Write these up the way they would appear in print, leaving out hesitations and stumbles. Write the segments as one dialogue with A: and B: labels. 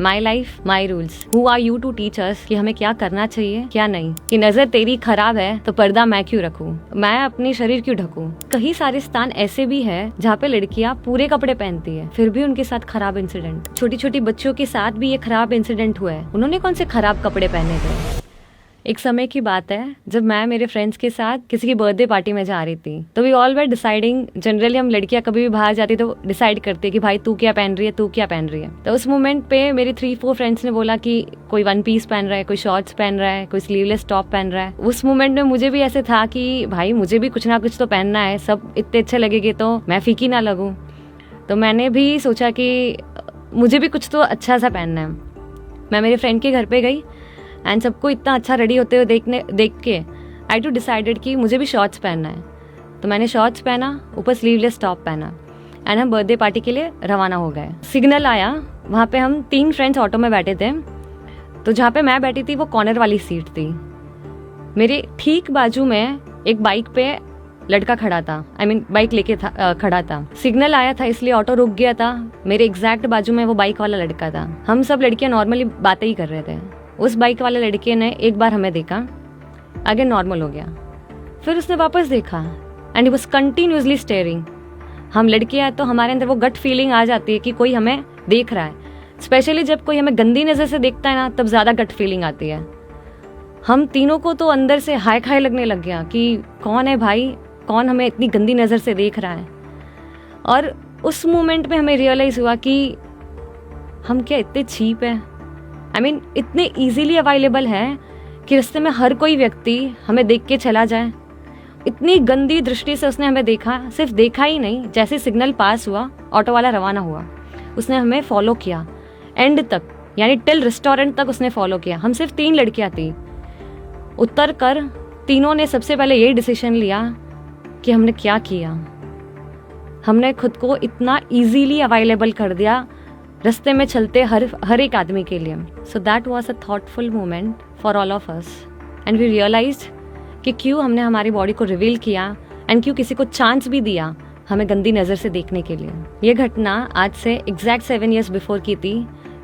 A: My life my rules, who are you to teach us कि हमें क्या करना चाहिए क्या नहीं, कि नजर तेरी खराब है तो पर्दा मैं क्यों रखूं, मैं अपनी शरीर क्यों ढकूं। कई सारे स्थान ऐसे भी है जहाँ पे लड़कियां पूरे कपड़े पहनती है फिर भी उनके साथ खराब इंसिडेंट। छोटी छोटी बच्चियों के साथ भी ये खराब इंसिडेंट हुआ है, उन्होंने कौन से खराब कपड़े पहने थे। एक समय की बात है जब मैं मेरे फ्रेंड्स के साथ किसी की बर्थडे पार्टी में जा रही थी, तो we all were deciding, generally हम लड़कियां कभी भी बाहर जाती तो डिसाइड करते कि भाई तू क्या पहन रही है, तू क्या पहन रही है। तो उस मोमेंट पे मेरी 3-4 फ्रेंड्स ने बोला कि कोई 1 पीस पहन रहा है, कोई शॉर्ट्स पहन रहा है, कोई स्लीवलेस टॉप पहन रहा है। उस मोमेंट में मुझे भी ऐसे था कि भाई मुझे भी कुछ ना कुछ तो पहनना है, सब इतने अच्छे लगेंगे तो मैं फीकी ना लगूं। तो मैंने भी सोचा कि मुझे भी कुछ तो अच्छा सा पहनना है। मैं मेरे फ्रेंड के घर पे गई एंड सबको इतना अच्छा रेडी होते हुए देख के आई टू डिसाइडेड कि मुझे भी शॉर्ट्स पहनना है। तो मैंने शॉर्ट्स पहना, ऊपर स्लीवलेस टॉप पहना एंड हम बर्थडे पार्टी के लिए रवाना हो गए। सिग्नल आया, वहाँ पे हम 3 फ्रेंड्स ऑटो में बैठे थे। तो जहाँ पे मैं बैठी थी वो कॉर्नर वाली सीट थी। मेरे ठीक बाजू में एक बाइक पे लड़का खड़ा था, बाइक लेके खड़ा था। सिग्नल आया था इसलिए ऑटो रुक गया था। मेरे एग्जैक्ट बाजू में वो बाइक वाला लड़का था। हम सब लड़कियां नॉर्मली बातें ही कर रहे थे। उस बाइक वाले लड़के ने एक बार हमें देखा, आगे नॉर्मल हो गया, फिर उसने वापस देखा and he was continuously steering. हम लड़कियां हैं तो हमारे अंदर वो गट फीलिंग आ जाती है कि कोई हमें देख रहा है। स्पेशली जब कोई हमें गंदी नजर से देखता है ना, तब ज्यादा गट फीलिंग आती है। हम तीनों को तो अंदर से हाय खाय लगने लग गया कि कौन है भाई, कौन हमें इतनी गंदी नजर से देख रहा है। और उस मोमेंट में हमें रियलाइज हुआ कि हम क्या इतने चीप है। इतने इजीली अवेलेबल है कि रास्ते में हर कोई व्यक्ति हमें देख के चला जाए। इतनी गंदी दृष्टि से उसने हमें देखा, सिर्फ देखा ही नहीं, जैसे सिग्नल पास हुआ ऑटो वाला रवाना हुआ, उसने हमें फॉलो किया एंड तक, यानी टिल रेस्टोरेंट तक उसने फॉलो किया। हम सिर्फ 3 लड़कियां थी। उतर कर तीनों ने सबसे पहले यही डिसीजन लिया कि हमने क्या किया, हमने खुद को इतना इजीली अवेलेबल कर दिया रास्ते में चलते हर एक आदमी के लिए। So that was a thoughtful moment for all of us and we realised कि क्यों हमने हमारी बॉडी को रिवील किया एंड क्यों किसी को चांस भी दिया हमें गंदी नज़र से देखने के लिए। ये घटना आज से एग्जैक्ट 7 years बिफोर की थी,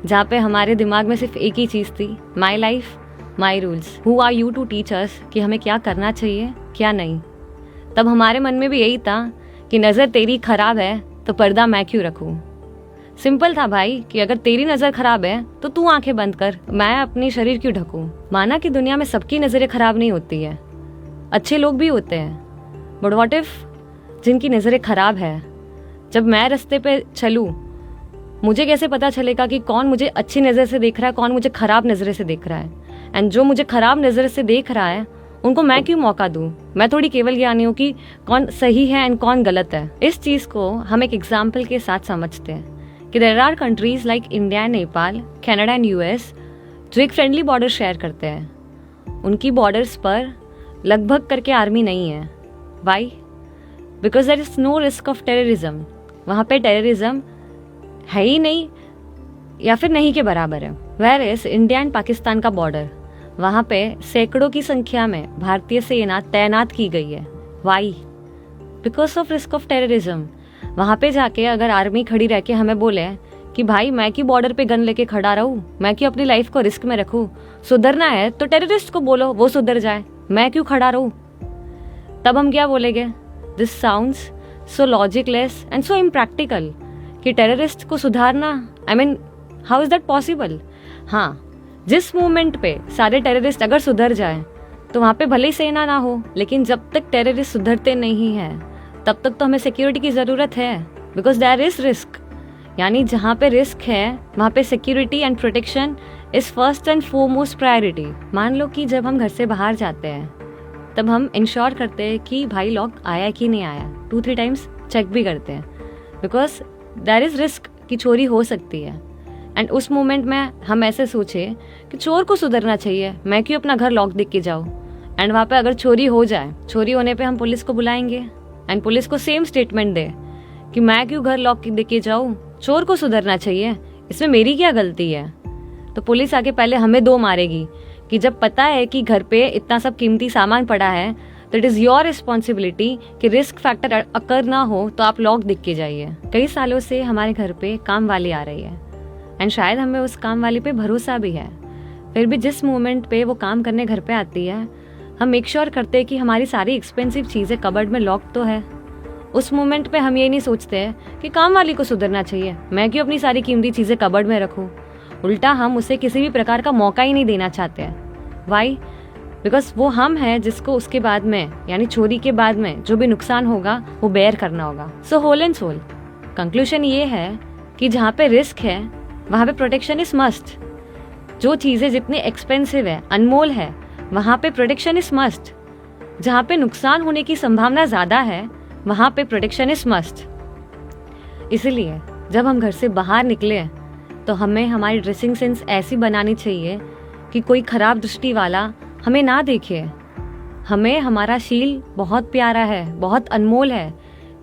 A: जहाँ पे हमारे दिमाग में सिर्फ एक ही चीज़ थी, my life my rules, who are you to teach us कि हमें क्या करना चाहिए क्या नहीं। तब हमारे मन में भी यही था कि नज़र तेरी खराब है तो पर्दा मैं क्यों रखूं। सिंपल था भाई कि अगर तेरी नजर खराब है तो तू आंखें बंद कर, मैं अपनी शरीर क्यों ढकूं। माना कि दुनिया में सबकी नजरें खराब नहीं होती है, अच्छे लोग भी होते हैं, बट व्हाट इफ जिनकी नजरें खराब है, जब मैं रास्ते पे चलूं मुझे कैसे पता चलेगा कि कौन मुझे अच्छी नजर से देख रहा है, कौन मुझे खराब नजरे से देख रहा है। एंड जो मुझे खराब नजर से देख रहा है उनको मैं क्यों मौका दूं। मैं थोड़ी केवल ज्ञानी हूँ कि कौन सही है एंड कौन गलत है। इस चीज को हम एक एग्जाम्पल के साथ समझते हैं कि there are countries like India, Nepal, Canada and US जो एक फ्रेंडली बॉर्डर शेयर करते हैं। उनकी बॉर्डर्स पर लगभग करके आर्मी नहीं है। Why? Because there is no risk of terrorism. वहाँ पे टेररिज्म है ही नहीं या फिर नहीं के बराबर है। Where is India and Pakistan का बॉर्डर, वहाँ पे सैकड़ों की संख्या में भारतीय सेना तैनात की गई है। Why? Because of risk of terrorism. वहाँ पे जाके अगर आर्मी खड़ी रह के हमें बोले कि भाई मैं क्यों बॉर्डर पे गन लेके खड़ा रहूं, मैं क्यों अपनी लाइफ को रिस्क में रखूं, सुधरना है तो टेररिस्ट को बोलो वो सुधर जाए, मैं क्यों खड़ा रहूं। तब हम क्या बोलेंगे? This sounds so logicless and so impractical कि टेररिस्ट को सुधारना, हाउ इज दैट पॉसिबल। हाँ, जिस मोमेंट पे सारे टेररिस्ट अगर सुधर जाए तो वहाँ पे भले ही सेना ना हो, लेकिन जब तक टेररिस्ट सुधरते नहीं है तब तक तो हमें सिक्योरिटी की जरूरत है। बिकॉज देयर इज रिस्क, यानी जहाँ पे रिस्क है वहाँ पे security and protection is first and foremost priority. मान लो कि जब हम घर से बाहर जाते हैं तब हम इंश्योर करते हैं कि भाई लॉक आया कि नहीं आया, 2-3 टाइम्स चेक भी करते हैं, बिकॉज देयर इज रिस्क कि चोरी हो सकती है। एंड उस मोमेंट में हम ऐसे सोचे कि चोर को सुधरना चाहिए, मैं क्यों अपना घर लॉक देख के जाऊँ। एंड वहाँ पे अगर चोरी हो जाए, चोरी होने पे हम पुलिस को बुलाएंगे एंड पुलिस को सेम स्टेटमेंट दे कि मैं क्यों घर लॉक देख के जाऊँ, चोर को सुधरना चाहिए, इसमें मेरी क्या गलती है। तो पुलिस आके पहले हमें 2 मारेगी कि जब पता है कि घर पे इतना सब कीमती सामान पड़ा है तो इट इज योर रिस्पॉन्सिबिलिटी कि रिस्क फैक्टर अकर ना हो तो आप लॉक देख के जाइए। कई सालों से हमारे घर पे काम वाली आ रही है, एंड शायद हमें उस काम वाली पे भरोसा भी है। फिर भी जिस मोमेंट पे वो काम करने घर पे आती है, हम मेक श्योर करते हैं कि हमारी सारी एक्सपेंसिव चीज़ें कबर्ड में लॉक तो है। उस मोमेंट पे हम ये नहीं सोचते हैं कि काम वाली को सुधरना चाहिए, मैं क्यों अपनी सारी कीमती चीज़ें कबर्ड में रखूँ। उल्टा हम उसे किसी भी प्रकार का मौका ही नहीं देना चाहते हैं। वाई? बिकॉज वो हम हैं जिसको उसके बाद में, यानी चोरी के बाद में जो भी नुकसान होगा वो बेयर करना होगा। So whole and sole conclusion ये है कि जहाँ पे रिस्क है वहाँ पे प्रोटेक्शन इज मस्ट। जो चीज़ें जितनी एक्सपेंसिव है, अनमोल है, वहाँ पे प्रोटेक्शन इज मस्ट। जहाँ पे नुकसान होने की संभावना ज़्यादा है वहाँ पे प्रोटेक्शन इज मस्ट। इसीलिए जब हम घर से बाहर निकले तो हमें हमारी ड्रेसिंग सेंस ऐसी बनानी चाहिए कि कोई खराब दृष्टि वाला हमें ना देखे। हमें हमारा शील बहुत प्यारा है, बहुत अनमोल है।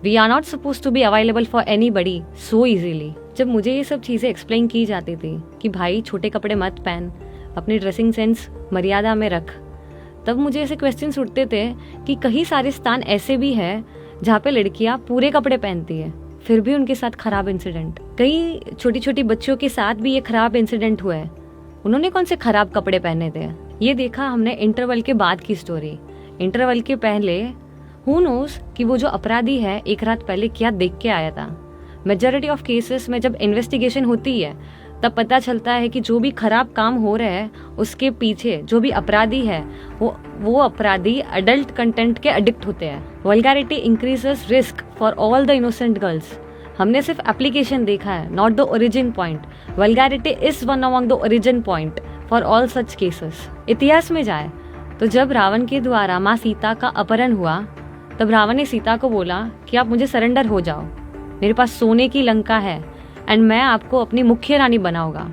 A: We are not suppose to be available for anybody so easily. जब मुझे ये सब चीज़ें एक्सप्लेन की जाती थी कि भाई छोटे कपड़े मत पहन, अपनी ड्रेसिंग सेंस मर्यादा में रख, तब मुझे ऐसे क्वेश्चंस उठते थे कि कई सारे स्थान ऐसे भी है जहाँ पे लड़कियाँ पूरे कपड़े पहनती है, फिर भी उनके साथ खराब इंसिडेंट। कई छोटी छोटी बच्चियों के साथ भी ये खराब इंसिडेंट हुआ है। उन्होंने कौन से खराब कपड़े पहने थे, ये देखा हमने इंटरवल के बाद की स्टोरी। इंटरवल के पहले हु नोस कि वो जो अपराधी है एक रात पहले क्या देख के आया था। मेजॉरिटी ऑफ केसेस में जब इन्वेस्टिगेशन होती है तब पता चलता है कि जो भी खराब काम हो रहा है उसके पीछे जो भी अपराधी है वो अपराधी अडल्ट कंटेंट के एडिक्ट होते हैं। Vulgarity increases risk for all the innocent girls. हमने सिर्फ एप्लीकेशन देखा है, not the origin point. Vulgarity is one among the origin point for all such cases. इतिहास में जाए तो जब रावण के द्वारा माँ सीता का अपहरण हुआ तब रावण ने सीता को बोला कि आप मुझे सरेंडर हो जाओ, मेरे पास सोने की लंका है एंड मैं आपको अपनी मुख्य रानी बनाऊंगा।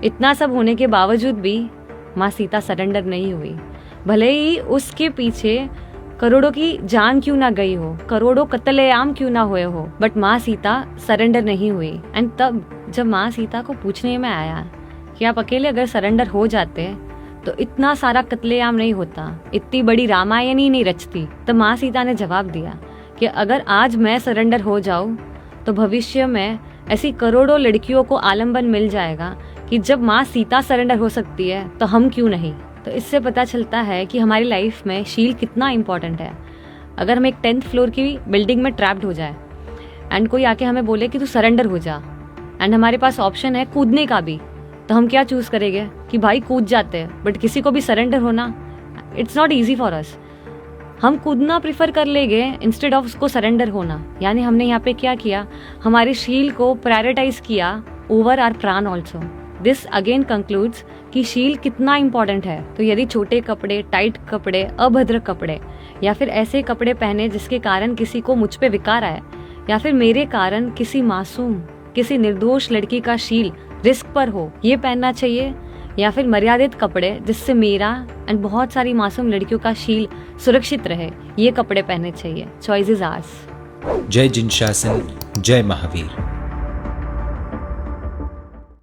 A: इतना सब होने के बावजूद भी माँ सीता सरेंडर नहीं हुई। भले ही उसके पीछे करोड़ों की जान क्यों ना गई हो, करोड़ों कत्लेआम क्यों ना हुए हो, बट माँ सीता सरेंडर नहीं हुई। एंड तब जब माँ सीता को पूछने में आया कि आप अकेले अगर सरेंडर हो जाते तो इतना सारा कत्लेआम नहीं होता, इतनी बड़ी रामायण ही नहीं रचती, तो माँ सीता ने जवाब दिया कि अगर आज मैं सरेंडर हो जाऊं तो भविष्य में ऐसी करोड़ों लड़कियों को आलम्बन मिल जाएगा कि जब माँ सीता सरेंडर हो सकती है तो हम क्यों नहीं। तो इससे पता चलता है कि हमारी लाइफ में शील कितना इम्पोर्टेंट है। अगर हम एक 10th फ्लोर की बिल्डिंग में ट्रैप्ड हो जाए एंड कोई आके हमें बोले कि तू सरेंडर हो जा, एंड हमारे पास ऑप्शन है कूदने का भी, तो हम क्या चूज करेंगे कि भाई कूद जाते हैं, बट किसी को भी सरेंडर होना it's not easy for us. हम कूदना प्रिफर कर लेंगे इंस्टेड ऑफ उसको सरेंडर होना। यानी हमने यहाँ पे क्या किया, हमारी शील को प्रायोरिटाइज किया ओवर आर प्राण ऑल्सो। दिस अगेन कंक्लूड्स कि शील कितना इंपॉर्टेंट है। तो यदि छोटे कपड़े, टाइट कपड़े, अभद्र कपड़े या फिर ऐसे कपड़े पहने जिसके कारण किसी को मुझ पे विकार आए, या फिर मेरे कारण किसी मासूम, किसी निर्दोष लड़की का शील रिस्क पर हो, ये पहनना चाहिए, या फिर मर्यादित कपड़े जिससे मेरा एंड बहुत सारी मासूम लड़कियों का शील सुरक्षित रहे, ये कपड़े पहनने चाहिए। Choice is ours.
B: जय जिनशासन, जय महावीर।